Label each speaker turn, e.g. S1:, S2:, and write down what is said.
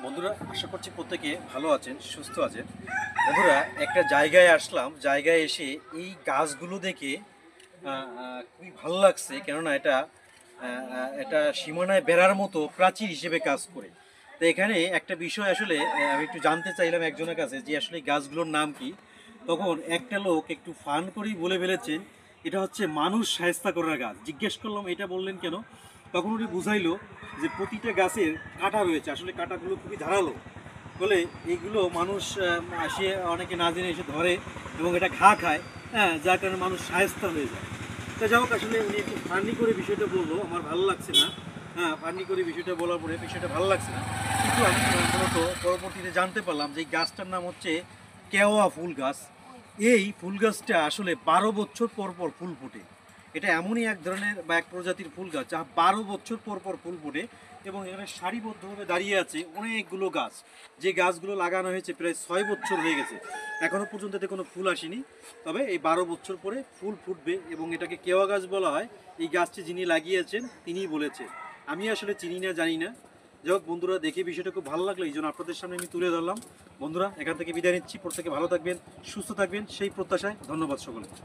S1: বন্ধুরা, আশা করছি প্রত্যেকে ভালো আছেন, সুস্থ আছেন। বন্ধুরা, একটা জায়গায় আসলাম, জায়গায় এসে এই গাছগুলো দেখে খুবই ভালো লাগছে। কেননা এটা সীমানায় বেড়ার মতো প্রাচীর হিসেবে কাজ করে। তো এখানে একটা বিষয় আসলে আমি একটু জানতে চাইলাম একজনের কাছে যে আসলে এই গাছগুলোর নাম কি। তখন একটা লোক একটু ফান করেই বলে ফেলেছেন এটা হচ্ছে মানুষ শায়েস্তা করার গাছ। জিজ্ঞেস করলাম এটা বললেন কেন? তখন উনি বুঝাইলো যে প্রতিটা গাছের কাঁটা রয়েছে, আসলে কাঁটাগুলো খুবই ধারালো বলে এইগুলো মানুষ আসে, অনেকে না জেনে এসে ধরে এবং এটা ঘা খায়। হ্যাঁ, যার কারণে মানুষ শায়েস্তা হয়ে যায়। তো যাই হোক, আসলে উনি একটু ফান্নি করে বিষয়টা বললো, আমার ভালো লাগছে না। হ্যাঁ, ফান্নি করে বিষয়টা বলার পরে বিষয়টা ভালো লাগছে না। কিন্তু আমি মূলত পরবর্তীতে জানতে পারলাম যে এই গাছটার নাম হচ্ছে কেওয়া ফুল গাছ। এই ফুল গাছটা আসলে 12 বছর পর পর ফুল ফোটে। এটা এমনই এক ধরনের বা এক প্রজাতির ফুল গাছ যা 12 বছর পর পর ফুল ফোটে এবং এখানে সারিবদ্ধভাবে দাঁড়িয়ে আছে অনেকগুলো গাছ। যে গাছগুলো লাগানো হয়েছে প্রায় 6 বছর হয়ে গেছে, এখনো পর্যন্ত এতে কোনো ফুল আসেনি। তবে এই 12 বছর পরে ফুল ফুটবে এবং এটাকে কেওয়া গাছ বলা হয়। এই গাছটি যিনি লাগিয়েছেন তিনিই বলেছে, আমি আসলে চিনি না, জানি না। যাই হোক বন্ধুরা, দেখে বিষয়টা খুব ভালো লাগলো, এই জন্য আপনাদের সামনে আমি তুলে ধরলাম। বন্ধুরা, এখান থেকে বিদায় নিচ্ছি। প্রত্যেকে ভালো থাকবেন, সুস্থ থাকবেন সেই প্রত্যাশায়। ধন্যবাদ সকলকে।